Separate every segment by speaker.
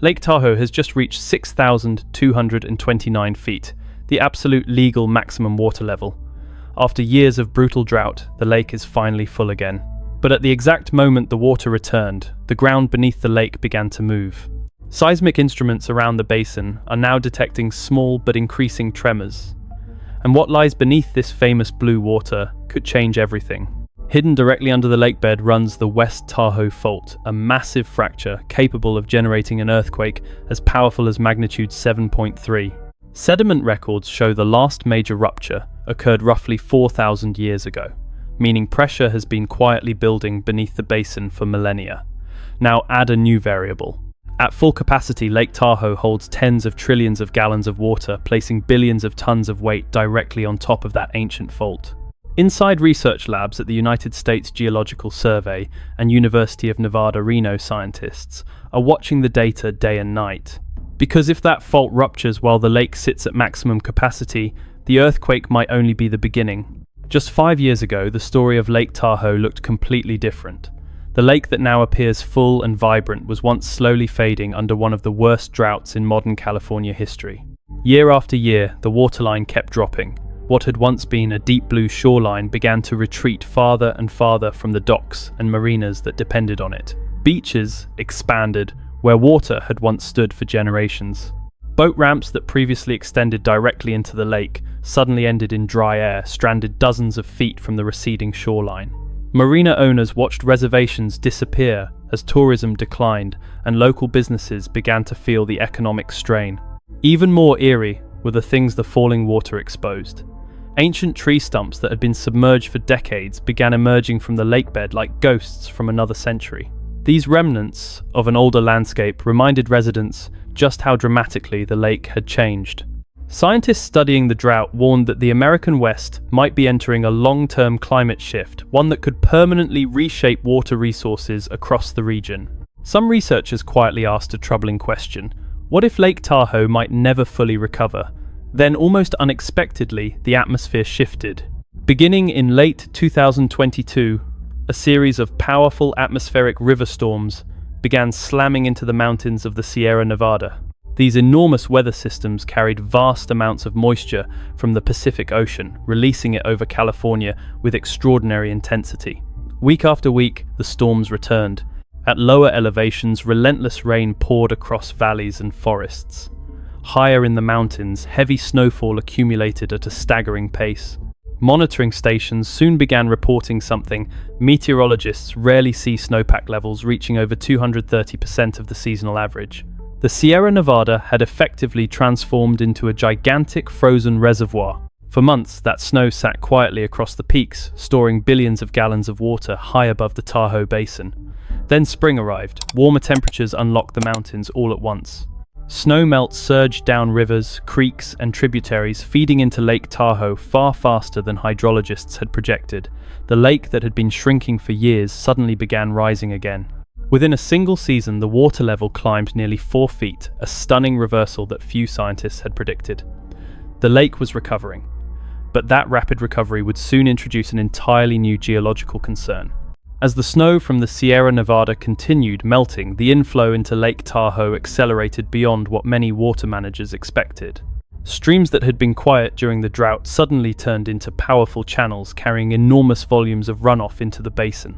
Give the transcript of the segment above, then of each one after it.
Speaker 1: Lake Tahoe has just reached 6,229 feet, the absolute legal maximum water level. After years of brutal drought, the lake is finally full again. But at the exact moment the water returned, the ground beneath the lake began to move. Seismic instruments around the basin are now detecting small but increasing tremors. And what lies beneath this famous blue water could change everything. Hidden directly under the lakebed runs the West Tahoe fault, a massive fracture capable of generating an earthquake as powerful as magnitude 7.3. Sediment records show the last major rupture occurred roughly 4,000 years ago, meaning pressure has been quietly building beneath the basin for millennia. Now add a new variable. At full capacity, Lake Tahoe holds tens of trillions of gallons of water, placing billions of tons of weight directly on top of that ancient fault. Inside research labs at the United States Geological Survey and University of Nevada, Reno scientists are watching the data day and night. Because if that fault ruptures while the lake sits at maximum capacity, the earthquake might only be the beginning. Just 5 years ago, the story of Lake Tahoe looked completely different. The lake that now appears full and vibrant was once slowly fading under one of the worst droughts in modern California history. Year after year, the waterline kept dropping. What had once been a deep blue shoreline began to retreat farther and farther from the docks and marinas that depended on it. Beaches expanded where water had once stood for generations. Boat ramps that previously extended directly into the lake suddenly ended in dry air, stranded dozens of feet from the receding shoreline. Marina owners watched reservations disappear as tourism declined and local businesses began to feel the economic strain. Even more eerie were the things the falling water exposed. Ancient tree stumps that had been submerged for decades began emerging from the lakebed like ghosts from another century. These remnants of an older landscape reminded residents just how dramatically the lake had changed. Scientists studying the drought warned that the American West might be entering a long-term climate shift, one that could permanently reshape water resources across the region. Some researchers quietly asked a troubling question: what if Lake Tahoe might never fully recover? Then, almost unexpectedly, the atmosphere shifted. Beginning in late 2022, a series of powerful atmospheric river storms began slamming into the mountains of the Sierra Nevada. These enormous weather systems carried vast amounts of moisture from the Pacific Ocean, releasing it over California with extraordinary intensity. Week after week, the storms returned. At lower elevations, relentless rain poured across valleys and forests. Higher in the mountains, heavy snowfall accumulated at a staggering pace. Monitoring stations soon began reporting something meteorologists rarely see: snowpack levels reaching over 230% of the seasonal average. The Sierra Nevada had effectively transformed into a gigantic frozen reservoir. For months, that snow sat quietly across the peaks, storing billions of gallons of water high above the Tahoe Basin. Then spring arrived. Warmer temperatures unlocked the mountains all at once. Snowmelt surged down rivers, creeks, and tributaries, feeding into Lake Tahoe far faster than hydrologists had projected. The lake that had been shrinking for years suddenly began rising again. Within a single season, the water level climbed nearly 4 feet, a stunning reversal that few scientists had predicted. The lake was recovering, but that rapid recovery would soon introduce an entirely new geological concern. As the snow from the Sierra Nevada continued melting, the inflow into Lake Tahoe accelerated beyond what many water managers expected. Streams that had been quiet during the drought suddenly turned into powerful channels carrying enormous volumes of runoff into the basin.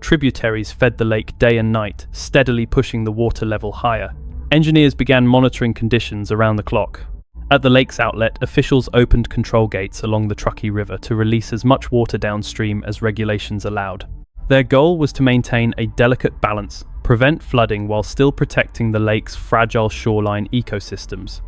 Speaker 1: Tributaries fed the lake day and night, steadily pushing the water level higher. Engineers began monitoring conditions around the clock. At the lake's outlet, officials opened control gates along the Truckee River to release as much water downstream as regulations allowed. Their goal was to maintain a delicate balance, prevent flooding while still protecting the lake's fragile shoreline ecosystems.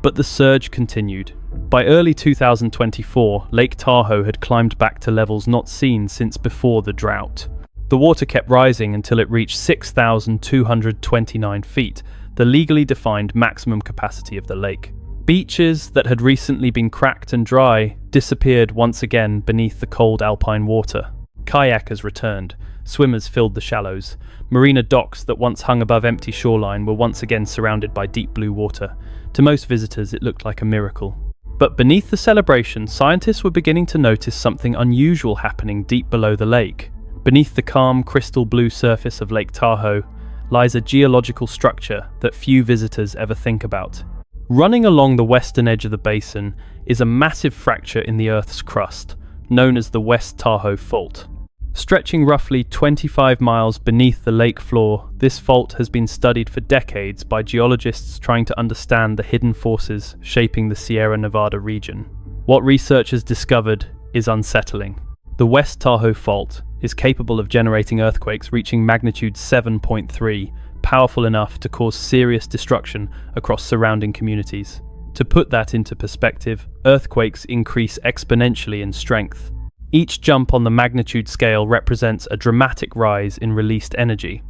Speaker 1: But the surge continued. By early 2024, Lake Tahoe had climbed back to levels not seen since before the drought. The water kept rising until it reached 6,229 feet, the legally defined maximum capacity of the lake. Beaches that had recently been cracked and dry disappeared once again beneath the cold alpine water. Kayakers returned. Swimmers filled the shallows. Marina docks that once hung above empty shoreline were once again surrounded by deep blue water. To most visitors, it looked like a miracle. But beneath the celebration, scientists were beginning to notice something unusual happening deep below the lake. Beneath the calm, crystal blue surface of Lake Tahoe, lies a geological structure that few visitors ever think about. Running along the western edge of the basin is a massive fracture in the Earth's crust, known as the West Tahoe Fault. Stretching roughly 25 miles beneath the lake floor, this fault has been studied for decades by geologists trying to understand the hidden forces shaping the Sierra Nevada region. What researchers discovered is unsettling. The West Tahoe Fault is capable of generating earthquakes reaching magnitude 7.3, powerful enough to cause serious destruction across surrounding communities. To put that into perspective, earthquakes increase exponentially in strength. Each jump on the magnitude scale represents a dramatic rise in released energy.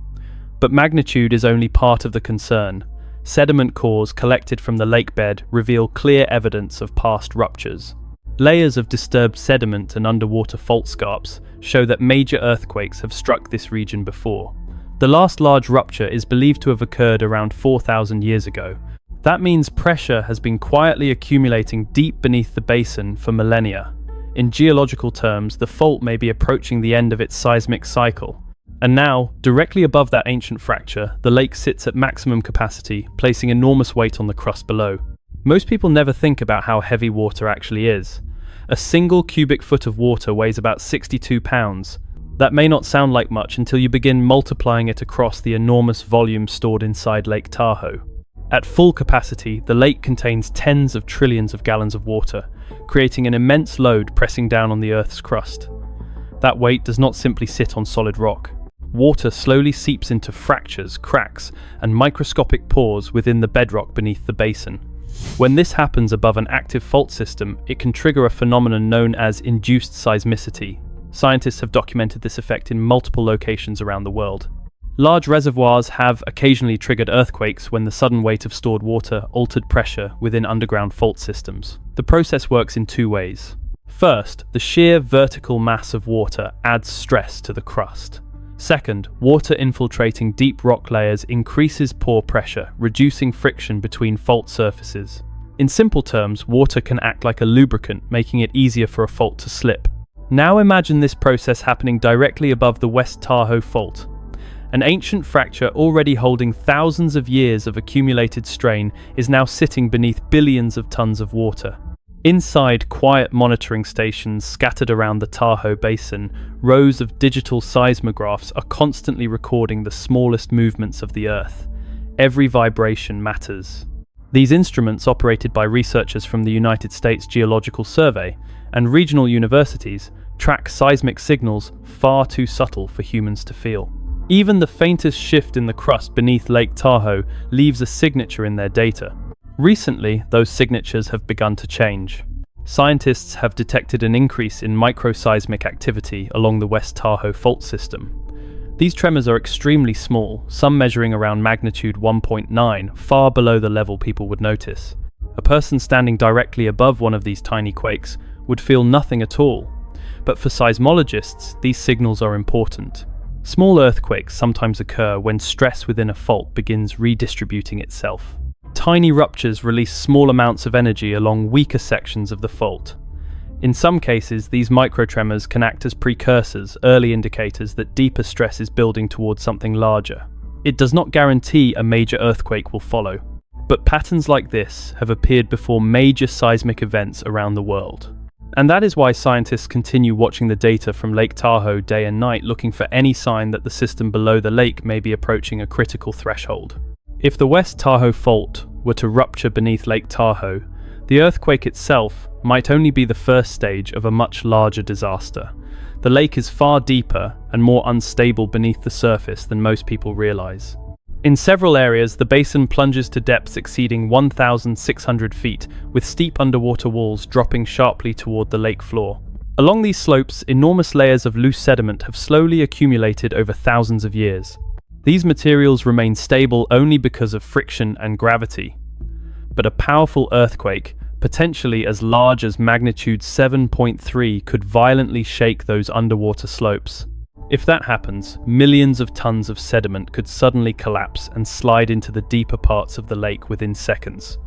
Speaker 1: But magnitude is only part of the concern. Sediment cores collected from the lake bed reveal clear evidence of past ruptures. Layers of disturbed sediment and underwater fault scarps show that major earthquakes have struck this region before. The last large rupture is believed to have occurred around 4,000 years ago. That means pressure has been quietly accumulating deep beneath the basin for millennia. In geological terms, the fault may be approaching the end of its seismic cycle. And now, directly above that ancient fracture, the lake sits at maximum capacity, placing enormous weight on the crust below. Most people never think about how heavy water actually is. A single cubic foot of water weighs about 62 pounds. That may not sound like much until you begin multiplying it across the enormous volume stored inside Lake Tahoe. At full capacity, the lake contains tens of trillions of gallons of water, creating an immense load pressing down on the Earth's crust. That weight does not simply sit on solid rock. Water slowly seeps into fractures, cracks, and microscopic pores within the bedrock beneath the basin. When this happens above an active fault system, it can trigger a phenomenon known as induced seismicity. Scientists have documented this effect in multiple locations around the world. Large reservoirs have occasionally triggered earthquakes when the sudden weight of stored water altered pressure within underground fault systems. The process works in two ways. First, the sheer vertical mass of water adds stress to the crust. Second, water infiltrating deep rock layers increases pore pressure, reducing friction between fault surfaces. In simple terms, water can act like a lubricant, making it easier for a fault to slip. Now imagine this process happening directly above the West Tahoe Fault. An ancient fracture already holding thousands of years of accumulated strain is now sitting beneath billions of tons of water. Inside quiet monitoring stations scattered around the Tahoe Basin, rows of digital seismographs are constantly recording the smallest movements of the Earth. Every vibration matters. These instruments, operated by researchers from the United States Geological Survey and regional universities, track seismic signals far too subtle for humans to feel. Even the faintest shift in the crust beneath Lake Tahoe leaves a signature in their data. Recently, those signatures have begun to change. Scientists have detected an increase in microseismic activity along the West Tahoe fault system. These tremors are extremely small, some measuring around magnitude 1.9, far below the level people would notice. A person standing directly above one of these tiny quakes would feel nothing at all. But for seismologists, these signals are important. Small earthquakes sometimes occur when stress within a fault begins redistributing itself. Tiny ruptures release small amounts of energy along weaker sections of the fault. In some cases, these microtremors can act as precursors, early indicators that deeper stress is building towards something larger. It does not guarantee a major earthquake will follow, but patterns like this have appeared before major seismic events around the world. And that is why scientists continue watching the data from Lake Tahoe day and night, looking for any sign that the system below the lake may be approaching a critical threshold. If the West Tahoe Fault were to rupture beneath Lake Tahoe, the earthquake itself might only be the first stage of a much larger disaster. The lake is far deeper and more unstable beneath the surface than most people realize. In several areas, the basin plunges to depths exceeding 1,600 feet, with steep underwater walls dropping sharply toward the lake floor. Along these slopes, enormous layers of loose sediment have slowly accumulated over thousands of years. These materials remain stable only because of friction and gravity. But a powerful earthquake, potentially as large as magnitude 7.3, could violently shake those underwater slopes. If that happens, millions of tons of sediment could suddenly collapse and slide into the deeper parts of the lake within seconds.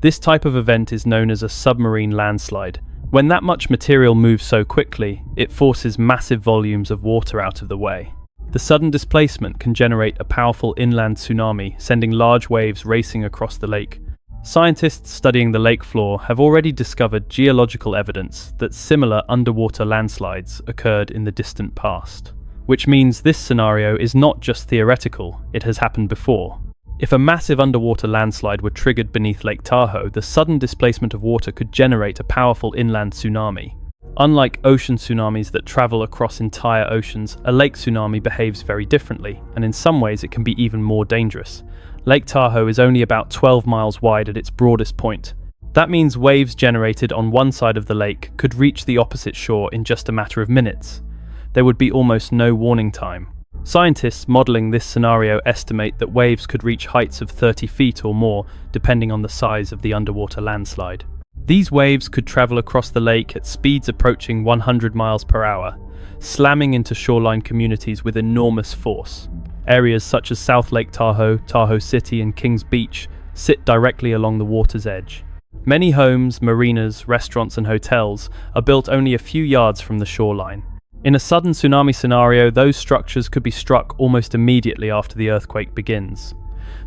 Speaker 1: This type of event is known as a submarine landslide. When that much material moves so quickly, it forces massive volumes of water out of the way. The sudden displacement can generate a powerful inland tsunami, sending large waves racing across the lake. Scientists studying the lake floor have already discovered geological evidence that similar underwater landslides occurred in the distant past. Which means this scenario is not just theoretical, it has happened before. If a massive underwater landslide were triggered beneath Lake Tahoe, the sudden displacement of water could generate a powerful inland tsunami. Unlike ocean tsunamis that travel across entire oceans, a lake tsunami behaves very differently, and in some ways it can be even more dangerous. Lake Tahoe is only about 12 miles wide at its broadest point. That means waves generated on one side of the lake could reach the opposite shore in just a matter of minutes. There would be almost no warning time. Scientists modeling this scenario estimate that waves could reach heights of 30 feet or more, depending on the size of the underwater landslide. These waves could travel across the lake at speeds approaching 100 miles per hour, slamming into shoreline communities with enormous force. Areas such as South Lake Tahoe, Tahoe City, and Kings Beach sit directly along the water's edge. Many homes, marinas, restaurants, and hotels are built only a few yards from the shoreline. In a sudden tsunami scenario, those structures could be struck almost immediately after the earthquake begins.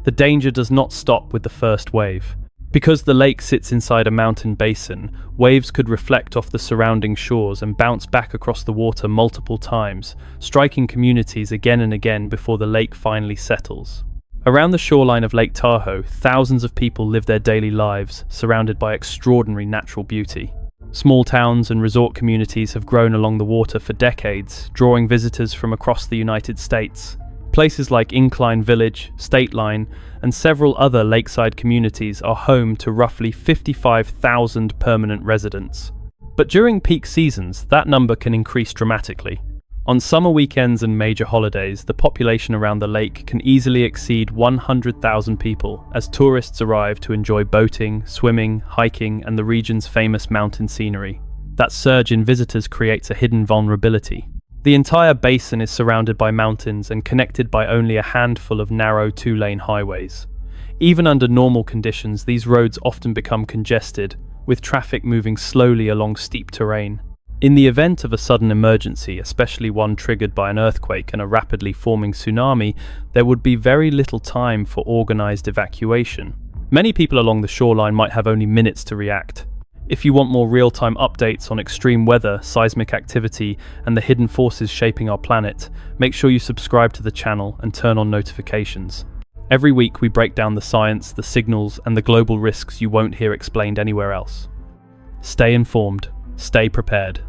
Speaker 1: The danger does not stop with the first wave. Because the lake sits inside a mountain basin, waves could reflect off the surrounding shores and bounce back across the water multiple times, striking communities again and again before the lake finally settles. Around the shoreline of Lake Tahoe, thousands of people live their daily lives, surrounded by extraordinary natural beauty. Small towns and resort communities have grown along the water for decades, drawing visitors from across the United States. Places like Incline Village, State Line, and several other lakeside communities are home to roughly 55,000 permanent residents. But during peak seasons, that number can increase dramatically. On summer weekends and major holidays, the population around the lake can easily exceed 100,000 people as tourists arrive to enjoy boating, swimming, hiking, and the region's famous mountain scenery. That surge in visitors creates a hidden vulnerability. The entire basin is surrounded by mountains and connected by only a handful of narrow two-lane highways. Even under normal conditions, these roads often become congested, with traffic moving slowly along steep terrain. In the event of a sudden emergency, especially one triggered by an earthquake and a rapidly forming tsunami, there would be very little time for organized evacuation. Many people along the shoreline might have only minutes to react. If you want more real-time updates on extreme weather, seismic activity, and the hidden forces shaping our planet, make sure you subscribe to the channel and turn on notifications. Every week we break down the science, the signals, and the global risks you won't hear explained anywhere else. Stay informed, stay prepared.